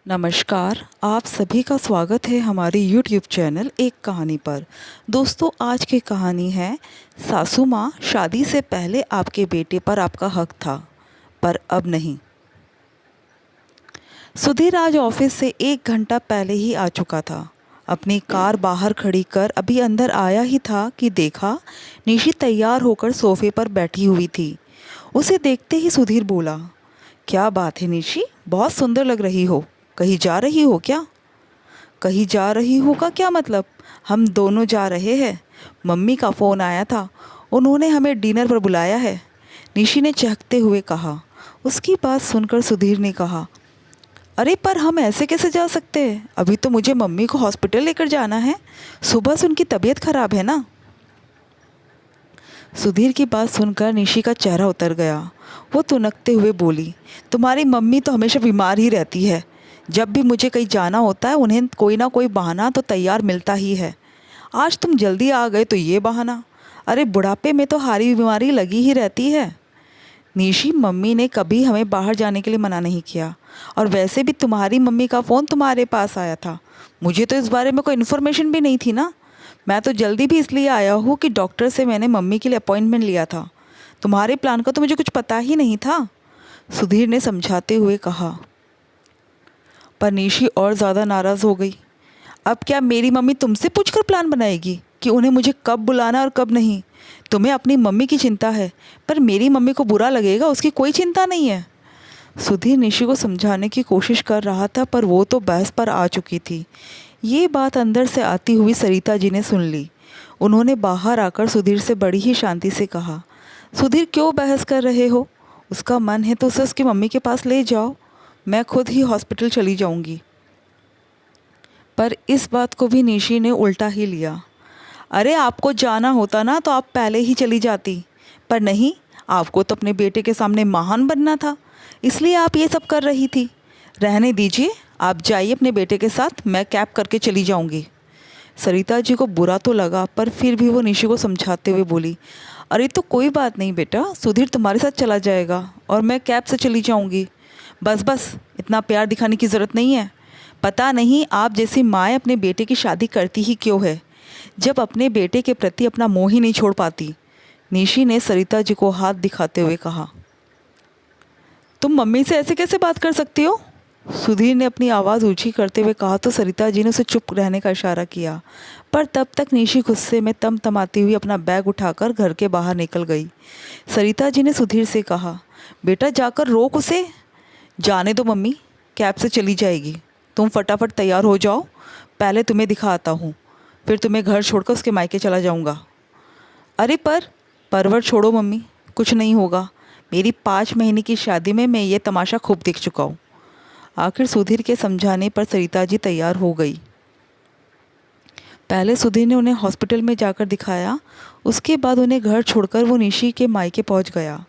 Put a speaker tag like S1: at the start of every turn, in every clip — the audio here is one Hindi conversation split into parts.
S1: नमस्कार, आप सभी का स्वागत है हमारे YouTube चैनल एक कहानी पर। दोस्तों, आज की कहानी है सासू माँ, शादी से पहले आपके बेटे पर आपका हक था, पर अब नहीं। सुधीर आज ऑफिस से 1 घंटा पहले ही आ चुका था। अपनी कार बाहर खड़ी कर अभी अंदर आया ही था कि देखा निशी तैयार होकर सोफे पर बैठी हुई थी। उसे देखते ही सुधीर बोला, क्या बात है निशी, बहुत सुंदर लग रही हो। कहीं जा रही हो क्या? कहीं जा रही हो का क्या मतलब? हम दोनों जा रहे हैं। मम्मी का फ़ोन आया था, उन्होंने हमें डिनर पर बुलाया है, निशी ने चहकते हुए कहा। उसकी बात सुनकर सुधीर ने कहा, अरे पर हम ऐसे कैसे जा सकते हैं? अभी तो मुझे मम्मी को हॉस्पिटल लेकर जाना है। सुबह से उनकी तबीयत खराब है ना। सुधीर की बात सुनकर निशी का चेहरा उतर गया। वो तुनकते हुए बोली, तुम्हारी मम्मी तो हमेशा बीमार ही रहती है। जब भी मुझे कहीं जाना होता है उन्हें कोई ना कोई बहाना तो तैयार मिलता ही है। आज तुम जल्दी आ गए तो ये बहाना। अरे बुढ़ापे में तो हारी बीमारी लगी ही रहती है। निशी, मम्मी ने कभी हमें बाहर जाने के लिए मना नहीं किया, और वैसे भी तुम्हारी मम्मी का फ़ोन तुम्हारे पास आया था। मुझे तो इस बारे में कोई इन्फॉर्मेशन भी नहीं थी ना। मैं तो जल्दी भी इसलिए आया हूँ कि डॉक्टर से मैंने मम्मी के लिए अपॉइंटमेंट लिया था। तुम्हारे प्लान का तो मुझे कुछ पता ही नहीं था, सुधीर ने समझाते हुए कहा। पर निशी और ज़्यादा नाराज़ हो गई। अब क्या मेरी मम्मी तुमसे पूछकर प्लान बनाएगी कि उन्हें मुझे कब बुलाना और कब नहीं? तुम्हें अपनी मम्मी की चिंता है, पर मेरी मम्मी को बुरा लगेगा उसकी कोई चिंता नहीं है। सुधीर निशी को समझाने की कोशिश कर रहा था, पर वो तो बहस पर आ चुकी थी। ये बात अंदर से आती हुई सरिता जी ने सुन ली। उन्होंने बाहर आकर सुधीर से बड़ी ही शांति से कहा, सुधीर क्यों बहस कर रहे हो? उसका मन है तो उसे उसकी मम्मी के पास ले जाओ। मैं खुद ही हॉस्पिटल चली जाऊंगी। पर इस बात को भी निशी ने उल्टा ही लिया। अरे आपको जाना होता ना तो आप पहले ही चली जाती, पर नहीं, आपको तो अपने बेटे के सामने महान बनना था, इसलिए आप ये सब कर रही थी। रहने दीजिए, आप जाइए अपने बेटे के साथ, मैं कैब करके चली जाऊंगी। सरिता जी को बुरा तो लगा, पर फिर भी वो निशी को समझाते हुए बोली, अरे तो कोई बात नहीं बेटा, सुधीर तुम्हारे साथ चला जाएगा और मैं कैब से चली जाऊंगी। बस बस, इतना प्यार दिखाने की ज़रूरत नहीं है। पता नहीं आप जैसी माएँ अपने बेटे की शादी करती ही क्यों है, जब अपने बेटे के प्रति अपना मोह ही नहीं छोड़ पाती। निशी ने सरिता जी को हाथ दिखाते हुए कहा। तुम मम्मी से ऐसे कैसे बात कर सकती हो? सुधीर ने अपनी आवाज़ ऊंची करते हुए कहा तो सरिता जी ने उसे चुप रहने का इशारा किया, पर तब तक निशी गुस्से में तमतमाती हुई अपना बैग उठाकर घर के बाहर निकल गई। सरिता जी ने सुधीर से कहा, बेटा जाकर रोक उसे। जाने दो मम्मी, कैब से चली जाएगी। तुम फटाफट तैयार हो जाओ, पहले तुम्हें दिखाता हूँ, फिर तुम्हें घर छोड़कर उसके मायके चला जाऊँगा। अरे परवर छोड़ो मम्मी, कुछ नहीं होगा। मेरी 5 महीने की शादी में मैं ये तमाशा खूब देख चुका हूँ। आखिर सुधीर के समझाने पर सरिता जी तैयार हो गई। पहले सुधीर ने उन्हें हॉस्पिटल में जाकर दिखाया, उसके बाद उन्हें घर छोड़कर वो निशी के मायके पहुंच गया।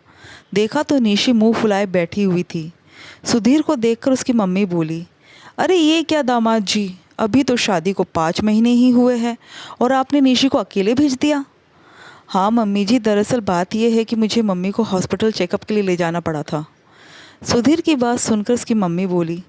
S1: देखा तो निशी मुंह फुलाए बैठी हुई थी। सुधीर को देखकर उसकी मम्मी बोली, अरे ये क्या दामाद जी, अभी तो शादी को 5 महीने ही हुए हैं और आपने निशी को अकेले भेज दिया। हाँ मम्मी जी, दरअसल बात यह है कि मुझे मम्मी को हॉस्पिटल चेकअप के लिए ले जाना पड़ा था। सुधीर की बात सुनकर उसकी मम्मी बोली,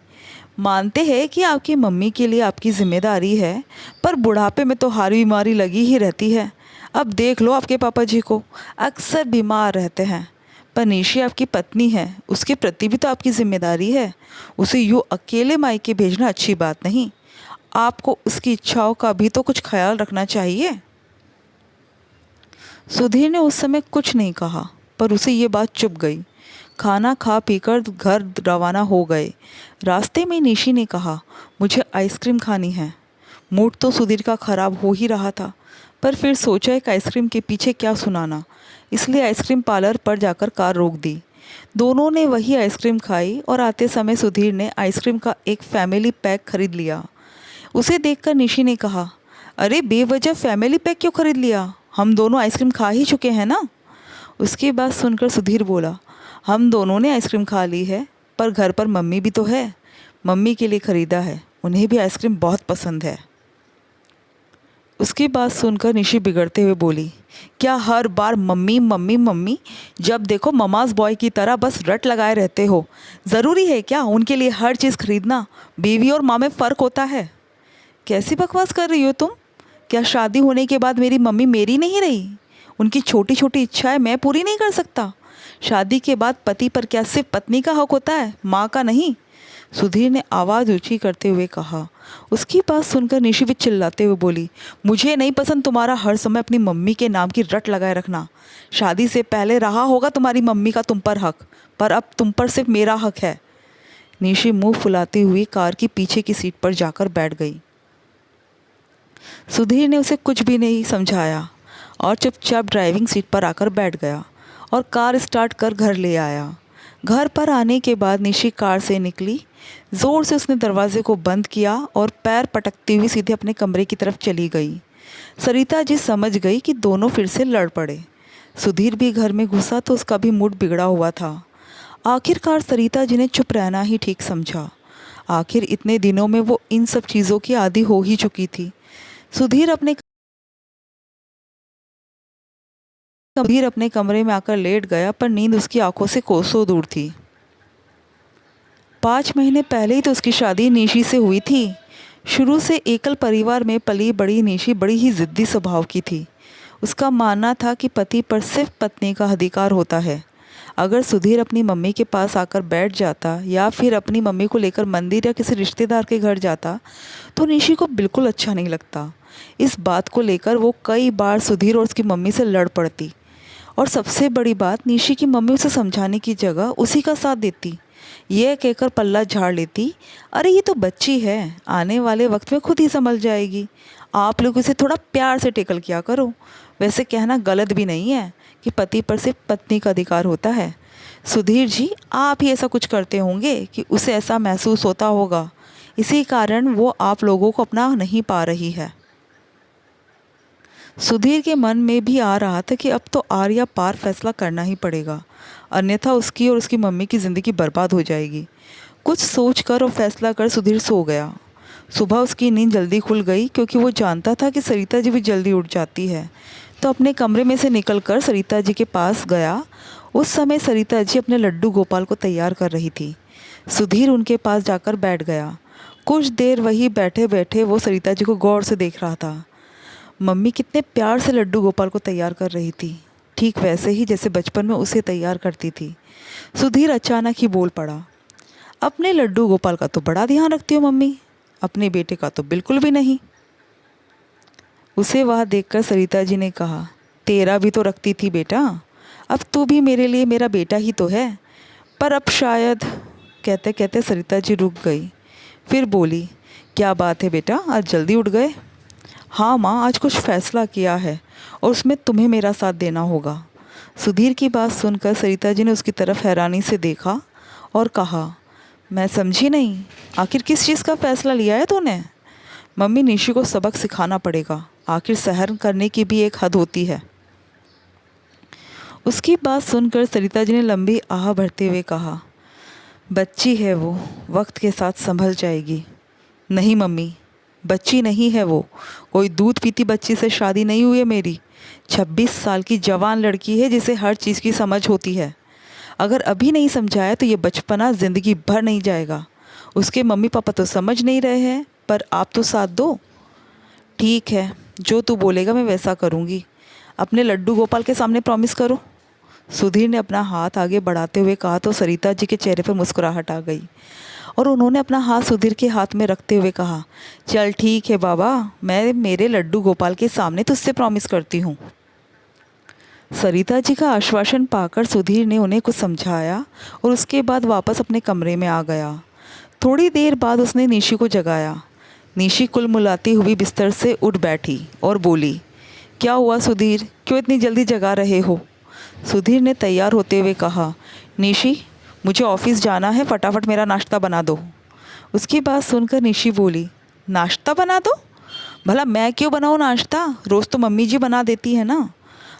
S1: मानते हैं कि आपकी मम्मी के लिए आपकी जिम्मेदारी है, पर बुढ़ापे में तो हर बीमारी लगी ही रहती है। अब देख लो आपके पापा जी को, अक्सर बीमार रहते हैं। पर निशी आपकी पत्नी है, उसके प्रति भी तो आपकी जिम्मेदारी है। उसे यूँ अकेले मायके भेजना अच्छी बात नहीं। आपको उसकी इच्छाओं का भी तो कुछ ख्याल रखना चाहिए। सुधीर ने उस समय कुछ नहीं कहा, पर उसे ये बात चुभ गई। खाना खा पीकर घर रवाना हो गए। रास्ते में निशी ने कहा, मुझे आइसक्रीम खानी है। मूड तो सुधीर का खराब हो ही रहा था, पर फिर सोचा एक आइसक्रीम के पीछे क्या सुनाना, इसलिए आइसक्रीम पार्लर पर जाकर कार रोक दी। दोनों ने वही आइसक्रीम खाई और आते समय सुधीर ने आइसक्रीम का एक फैमिली पैक खरीद लिया। उसे देखकर निशी ने कहा, अरे बेवजह फैमिली पैक क्यों खरीद लिया? हम दोनों आइसक्रीम खा ही चुके हैं ना। उसकी बात सुनकर सुधीर बोला, हम दोनों ने आइसक्रीम खा ली है, पर घर पर मम्मी भी तो है। मम्मी के लिए ख़रीदा है, उन्हें भी आइसक्रीम बहुत पसंद है। उसकी बात सुनकर निशी बिगड़ते हुए बोली, क्या हर बार मम्मी मम्मी मम्मी, जब देखो ममाज बॉय की तरह बस रट लगाए रहते हो? ज़रूरी है क्या उनके लिए हर चीज़ खरीदना? बीवी और माँ में फ़र्क होता है। कैसी बकवास कर रही हो तुम? क्या शादी होने के बाद मेरी मम्मी मेरी नहीं रही? उनकी छोटी छोटी इच्छाएं मैं पूरी नहीं कर सकता? शादी के बाद पति पर क्या सिर्फ पत्नी का हक होता है, माँ का नहीं? सुधीर ने आवाज़ ऊंची करते हुए कहा। उसकी बात सुनकर निशी भी चिल्लाते हुए बोली, मुझे नहीं पसंद तुम्हारा हर समय अपनी मम्मी के नाम की रट लगाए रखना। शादी से पहले रहा होगा तुम्हारी मम्मी का तुम पर हक, पर अब तुम पर सिर्फ मेरा हक है। निशी मुंह फुलाती हुई कार की पीछे की सीट पर जाकर बैठ गई। सुधीर ने उसे कुछ भी नहीं समझाया और चुपचाप ड्राइविंग सीट पर आकर बैठ गया और कार स्टार्ट कर घर ले आया। घर पर आने के बाद निशी कार से निकली। ज़ोर से उसने दरवाजे को बंद किया और पैर पटकती हुई सीधे अपने कमरे की तरफ चली गई। सरिता जी समझ गई कि दोनों फिर से लड़ पड़े। सुधीर भी घर में घुसा तो उसका भी मूड बिगड़ा हुआ था। आखिरकार सरिता जी ने चुप रहना ही ठीक समझा। आखिर इतने दिनों में वो इन सब चीज़ों की आदी हो ही चुकी थी। सुधीर अपने कमरे में आकर लेट गया, पर नींद उसकी आंखों से कोसों दूर थी। 5 महीने पहले ही तो उसकी शादी निशी से हुई थी। शुरू से एकल परिवार में पली बड़ी निशी बड़ी ही ज़िद्दी स्वभाव की थी। उसका मानना था कि पति पर सिर्फ पत्नी का अधिकार होता है। अगर सुधीर अपनी मम्मी के पास आकर बैठ जाता या फिर अपनी मम्मी को लेकर मंदिर या किसी रिश्तेदार के घर जाता तो निशी को बिल्कुल अच्छा नहीं लगता। इस बात को लेकर वो कई बार सुधीर और उसकी मम्मी से लड़ पड़ती और सबसे बड़ी बात, निशी की मम्मी उसे समझाने की जगह उसी का साथ देती। यह कहकर पल्ला झाड़ लेती, अरे ये तो बच्ची है, आने वाले वक्त में खुद ही संभल जाएगी। आप लोग इसे थोड़ा प्यार से टेकल किया करो। वैसे कहना गलत भी नहीं है कि पति पर सिर्फ पत्नी का अधिकार होता है। सुधीर जी, आप ही ऐसा कुछ करते होंगे कि उसे ऐसा महसूस होता होगा, इसी कारण वो आप लोगों को अपना नहीं पा रही है। सुधीर के मन में भी आ रहा था कि अब तो आर या पार फैसला करना ही पड़ेगा, अन्यथा उसकी और उसकी मम्मी की ज़िंदगी बर्बाद हो जाएगी। कुछ सोचकर और फैसला कर सुधीर सो गया। सुबह उसकी नींद जल्दी खुल गई क्योंकि वो जानता था कि सरिता जी भी जल्दी उठ जाती है, तो अपने कमरे में से निकलकर सरिता जी के पास गया। उस समय सरिता जी अपने लड्डू गोपाल को तैयार कर रही थी। सुधीर उनके पास जाकर बैठ गया। कुछ देर वहीं बैठे बैठे वो सरिता जी को गौर से देख रहा था। मम्मी कितने प्यार से लड्डू गोपाल को तैयार कर रही थी, ठीक वैसे ही जैसे बचपन में उसे तैयार करती थी। सुधीर अचानक ही बोल पड़ा, अपने लड्डू गोपाल का तो बड़ा ध्यान रखती हो मम्मी, अपने बेटे का तो बिल्कुल भी नहीं। उसे वहाँ देखकर सरिता जी ने कहा, तेरा भी तो रखती थी बेटा, अब तू भी मेरे लिए मेरा बेटा ही तो है। पर अब शायद, कहते कहते सरिता जी रुक गई, फिर बोली, क्या बात है बेटा, आज जल्दी उठ गए? हाँ माँ, आज कुछ फैसला किया है और उसमें तुम्हें मेरा साथ देना होगा। सुधीर की बात सुनकर सरिता जी ने उसकी तरफ हैरानी से देखा और कहा, मैं समझी नहीं, आखिर किस चीज़ का फ़ैसला लिया है तूने? मम्मी, निशी को सबक सिखाना पड़ेगा, आखिर सहन करने की भी एक हद होती है। उसकी बात सुनकर सरिता जी ने लंबी आह भरते हुए कहा, बच्ची है वो, वक्त के साथ संभल जाएगी। नहीं मम्मी, बच्ची नहीं है वो, कोई दूध पीती बच्ची से शादी नहीं हुई है मेरी। 26 साल की जवान लड़की है जिसे हर चीज़ की समझ होती है। अगर अभी नहीं समझाया तो ये बचपना ज़िंदगी भर नहीं जाएगा। उसके मम्मी पापा तो समझ नहीं रहे हैं, पर आप तो साथ दो। ठीक है, जो तू बोलेगा मैं वैसा करूँगी। अपने लड्डू गोपाल के सामने प्रॉमिस करो। सुधीर ने अपना हाथ आगे बढ़ाते हुए कहा तो सरिता जी के चेहरे पर मुस्कुराहट आ गई और उन्होंने अपना हाथ सुधीर के हाथ में रखते हुए कहा, चल ठीक है बाबा, मैं मेरे लड्डू गोपाल के सामने तुझसे प्रॉमिस करती हूँ। सरिता जी का आश्वासन पाकर सुधीर ने उन्हें कुछ समझाया और उसके बाद वापस अपने कमरे में आ गया। थोड़ी देर बाद उसने निशी को जगाया। निशी कुलमुलाती हुई बिस्तर से उठ बैठी और बोली, क्या हुआ सुधीर, क्यों इतनी जल्दी जगा रहे हो? सुधीर ने तैयार होते हुए कहा, निशी, मुझे ऑफिस जाना है, फटाफट मेरा नाश्ता बना दो। उसकी बात सुनकर निशी बोली, नाश्ता बना दो? भला मैं क्यों बनाऊँ नाश्ता, रोज़ तो मम्मी जी बना देती है ना।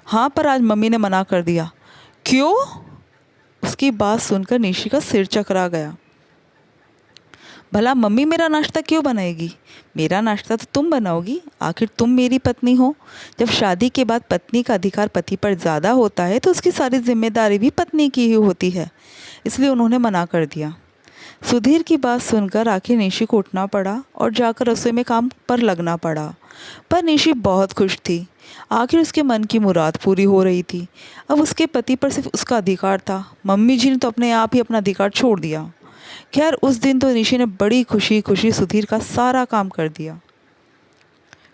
S1: हाँ, पर आज मम्मी ने मना कर दिया। क्यों? उसकी बात सुनकर निशी का सिर चकरा गया। भला मम्मी मेरा नाश्ता क्यों बनाएगी? मेरा नाश्ता तो तुम बनाओगी, आखिर तुम मेरी पत्नी हो। जब शादी के बाद पत्नी का अधिकार पति पर ज़्यादा होता है तो उसकी सारी जिम्मेदारी भी पत्नी की ही होती है। इसलिए उन्होंने मना कर दिया। सुधीर की बात सुनकर आखिर निशी को उठना पड़ा और जाकर रसोई में काम पर लगना पड़ा। पर निशी बहुत खुश थी। आखिर उसके मन की मुराद पूरी हो रही थी। अब उसके पति पर सिर्फ उसका अधिकार था। मम्मी जी ने तो अपने आप ही अपना अधिकार छोड़ दिया। खैर उस दिन तो निशी ने बड़ी खुशी खुशी सुधीर का सारा काम कर दिया।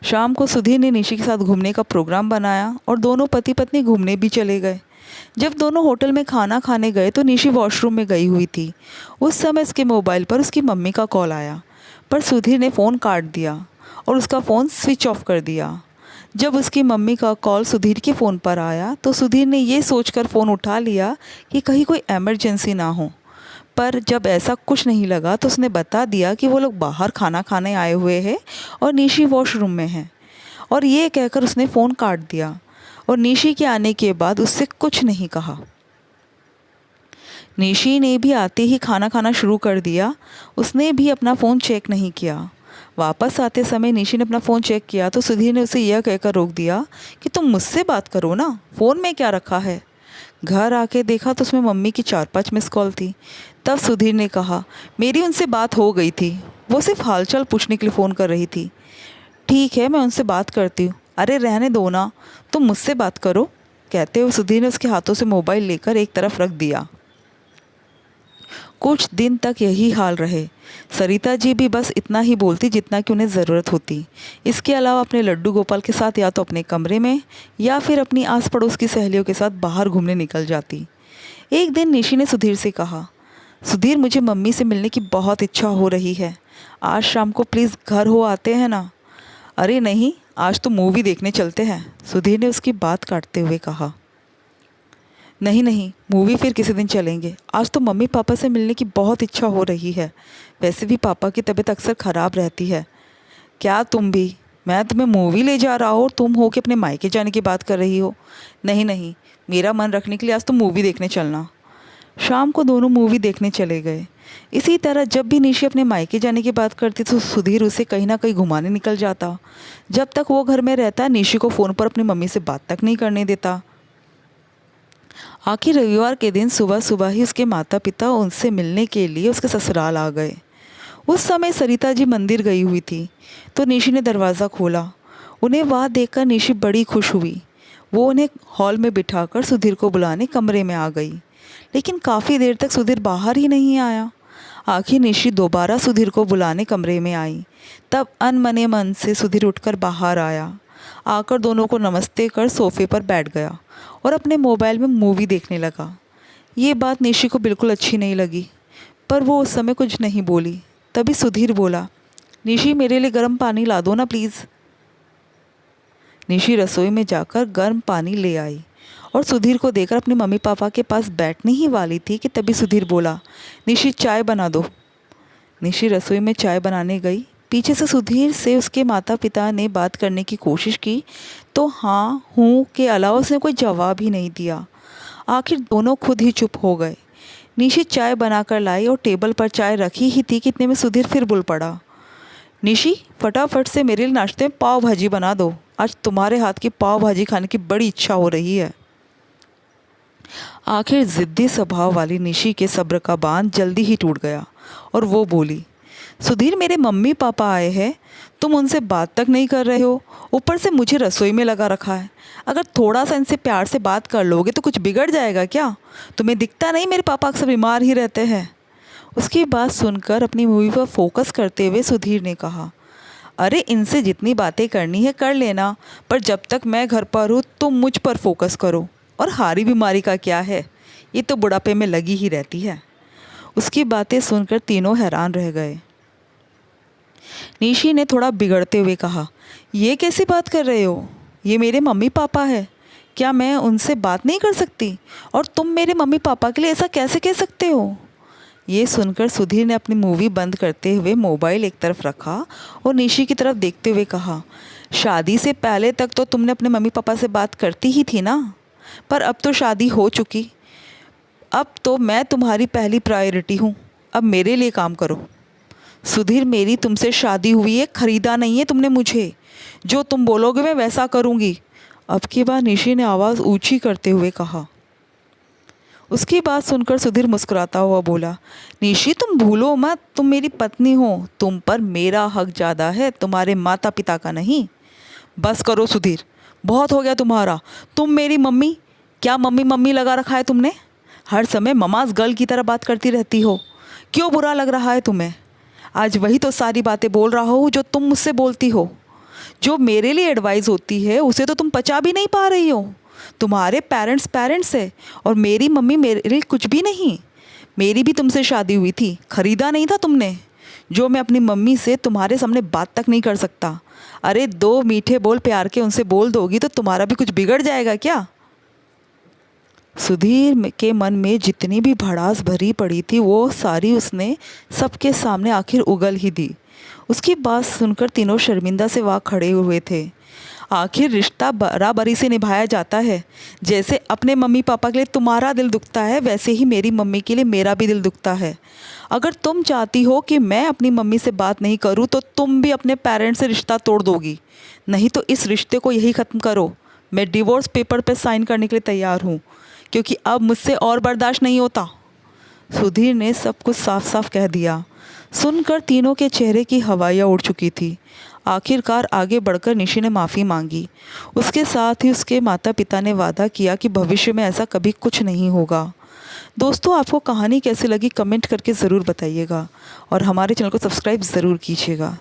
S1: शाम को सुधीर ने निशी के साथ घूमने का प्रोग्राम बनाया और दोनों पति पत्नी घूमने भी चले गए। जब दोनों होटल में खाना खाने गए तो निशी वॉशरूम में गई हुई थी। उस समय उसके मोबाइल पर उसकी मम्मी का कॉल आया, पर सुधीर ने फ़ोन काट दिया और उसका फ़ोन स्विच ऑफ कर दिया। जब उसकी मम्मी का कॉल सुधीर के फ़ोन पर आया तो सुधीर ने ये सोचकर फ़ोन उठा लिया कि कहीं कोई इमरजेंसी ना हो। पर जब ऐसा कुछ नहीं लगा तो उसने बता दिया कि वो लोग बाहर खाना खाने आए हुए हैं और निशी वॉशरूम में है, और ये कहकर उसने फ़ोन काट दिया और निशी के आने के बाद उससे कुछ नहीं कहा। निशी ने भी आते ही खाना खाना शुरू कर दिया। उसने भी अपना फ़ोन चेक नहीं किया। वापस आते समय निशी ने अपना फ़ोन चेक किया तो सुधीर ने उसे यह कहकर रोक दिया कि तुम मुझसे बात करो ना, फ़ोन में क्या रखा है। घर आके देखा तो उसमें मम्मी की 4-5 मिस कॉल थी। तब सुधीर ने कहा, मेरी उनसे बात हो गई थी, वो सिर्फ हालचाल पूछने के लिए फ़ोन कर रही थी। ठीक है, मैं उनसे बात करती हूँ। अरे रहने दो ना, तुम मुझसे बात करो। कहते हुए सुधीर ने उसके हाथों से मोबाइल लेकर एक तरफ रख दिया। कुछ दिन तक यही हाल रहे। सरिता जी भी बस इतना ही बोलती जितना कि उन्हें ज़रूरत होती। इसके अलावा अपने लड्डू गोपाल के साथ या तो अपने कमरे में या फिर अपनी आस पड़ोस की सहेलियों के साथ बाहर घूमने निकल जाती। एक दिन निशी ने सुधीर से कहा, सुधीर मुझे मम्मी से मिलने की बहुत इच्छा हो रही है। आज शाम को प्लीज़ घर हो आते हैं ना? अरे नहीं, आज तो मूवी देखने चलते हैं, सुधीर ने उसकी बात काटते हुए कहा। नहीं नहीं, मूवी फिर किसी दिन चलेंगे। आज तो मम्मी पापा से मिलने की बहुत इच्छा हो रही है। वैसे भी पापा की तबीयत अक्सर ख़राब रहती है। क्या तुम भी? मैं तुम्हें मूवी ले जा रहा हूँ और तुम हो कि अपने मायके जाने की बात कर रही हो। नहीं नहीं, मेरा मन रखने के लिए आज तुम मूवी देखने चलना। शाम को दोनों मूवी देखने चले गए। इसी तरह जब भी निशी अपने मायके जाने की बात करती तो सुधीर उसे कहीं ना कहीं घुमाने निकल जाता। जब तक वो घर में रहता निशी को फ़ोन पर अपनी मम्मी से बात तक नहीं करने देता। आखिर रविवार के दिन सुबह सुबह ही उसके माता पिता उनसे मिलने के लिए उसके ससुराल आ गए। उस समय सरिता जी मंदिर गई हुई थी तो निशी ने दरवाज़ा खोला। उन्हें वहाँ देखकर निशी बड़ी खुश हुई। वो उन्हें हॉल में बिठाकर सुधीर को बुलाने कमरे में आ गई, लेकिन काफ़ी देर तक सुधीर बाहर ही नहीं आया। आखिर निशी दोबारा सुधीर को बुलाने कमरे में आई। तब अनमने मन से सुधीर उठकर बाहर आया। आकर दोनों को नमस्ते कर सोफे पर बैठ गया और अपने मोबाइल में मूवी देखने लगा। ये बात निशी को बिल्कुल अच्छी नहीं लगी, पर वो उस समय कुछ नहीं बोली। तभी सुधीर बोला, निशी मेरे लिए गर्म पानी ला दो ना प्लीज़। निशी रसोई में जाकर गर्म पानी ले आई और सुधीर को देकर अपने मम्मी पापा के पास बैठने ही वाली थी कि तभी सुधीर बोला, निशी चाय बना दो। निशी रसोई में चाय बनाने गई। पीछे से सुधीर से उसके माता पिता ने बात करने की कोशिश की तो हाँ हूँ के अलावा उसने कोई जवाब ही नहीं दिया। आखिर दोनों खुद ही चुप हो गए। निशी चाय बनाकर लाई और टेबल पर चाय रखी ही थी कि इतने में सुधीर फिर बोल पड़ा, निशी फटाफट से मेरे लिए नाश्ते में पाव भाजी बना दो। आज तुम्हारे हाथ की पाव भाजी खाने की बड़ी इच्छा हो रही है। आखिर ज़िद्दी स्वभाव वाली निशी के सब्र का बांध जल्दी ही टूट गया और वो बोली, सुधीर मेरे मम्मी पापा आए हैं, तुम उनसे बात तक नहीं कर रहे हो, ऊपर से मुझे रसोई में लगा रखा है। अगर थोड़ा सा इनसे प्यार से बात कर लोगे तो कुछ बिगड़ जाएगा क्या? तुम्हें दिखता नहीं मेरे पापा अक्सर बीमार ही रहते हैं। उसकी बात सुनकर अपनी मूवी पर फोकस करते हुए सुधीर ने कहा, अरे इनसे जितनी बातें करनी है कर लेना, पर जब तक मैं घर पर हूँ तुम मुझ पर फोकस करो। और हारी बीमारी का क्या है, ये तो बुढ़ापे में लगी ही रहती है। उसकी बातें सुनकर तीनों हैरान रह गए। निशी ने थोड़ा बिगड़ते हुए कहा, ये कैसी बात कर रहे हो? ये मेरे मम्मी पापा है, क्या मैं उनसे बात नहीं कर सकती? और तुम मेरे मम्मी पापा के लिए ऐसा कैसे कह सकते हो? ये सुनकर सुधीर ने अपनी मूवी बंद करते हुए मोबाइल एक तरफ रखा और निशी की तरफ देखते हुए कहा, शादी से पहले तक तो तुमने अपने मम्मी पापा से बात करती ही थी ना, पर अब तो शादी हो चुकी। अब तो मैं तुम्हारी पहली प्रायोरिटी हूँ, अब मेरे लिए काम करो। सुधीर, मेरी तुमसे शादी हुई है, खरीदा नहीं है तुमने मुझे। जो तुम बोलोगे मैं वैसा करूँगी। अब की बार निशी ने आवाज़ ऊंची करते हुए कहा। उसकी बात सुनकर सुधीर मुस्कुराता हुआ बोला, निशी तुम भूलो मत, तुम मेरी पत्नी हो, तुम पर मेरा हक ज़्यादा है, तुम्हारे माता पिता का नहीं। बस करो सुधीर, बहुत हो गया तुम्हारा। तुम मेरी मम्मी, क्या मम्मी मम्मी लगा रखा है तुमने? हर समय ममाज गर्ल की तरह बात करती रहती हो। क्यों बुरा लग रहा है तुम्हें? आज वही तो सारी बातें बोल रहा हूँ जो तुम मुझसे बोलती हो। जो मेरे लिए एडवाइस होती है उसे तो तुम पचा भी नहीं पा रही हो। तुम्हारे पेरेंट्स है और मेरी मम्मी मेरे लिए कुछ भी नहीं। मेरी भी तुमसे शादी हुई थी, खरीदा नहीं था तुमने। जो मैं अपनी मम्मी से तुम्हारे सामने बात तक नहीं कर सकता। अरे 2 मीठे बोल प्यार के उनसे बोल दोगी तो तुम्हारा भी कुछ बिगड़ जाएगा क्या? सुधीर के मन में जितनी भी भड़ास भरी पड़ी थी वो सारी उसने सबके सामने आखिर उगल ही दी। उसकी बात सुनकर तीनों शर्मिंदा से वहाँ खड़े हुए थे। आखिर रिश्ता बराबरी से निभाया जाता है। जैसे अपने मम्मी पापा के लिए तुम्हारा दिल दुखता है, वैसे ही मेरी मम्मी के लिए मेरा भी दिल दुखता है। अगर तुम चाहती हो कि मैं अपनी मम्मी से बात नहीं करूं तो तुम भी अपने पेरेंट्स से रिश्ता तोड़ दोगी। नहीं तो इस रिश्ते को यही ख़त्म करो। मैं डिवोर्स पेपर पे साइन करने के लिए तैयार हूँ, क्योंकि अब मुझसे और बर्दाश्त नहीं होता। सुधीर ने सब कुछ साफ साफ कह दिया। सुनकर तीनों के चेहरे की हवाइयाँ उड़ चुकी थी। आखिरकार आगे बढ़कर निशी ने माफ़ी मांगी। उसके साथ ही उसके माता पिता ने वादा किया कि भविष्य में ऐसा कभी कुछ नहीं होगा। दोस्तों, आपको कहानी कैसी लगी कमेंट करके ज़रूर बताइएगा और हमारे चैनल को सब्सक्राइब ज़रूर कीजिएगा।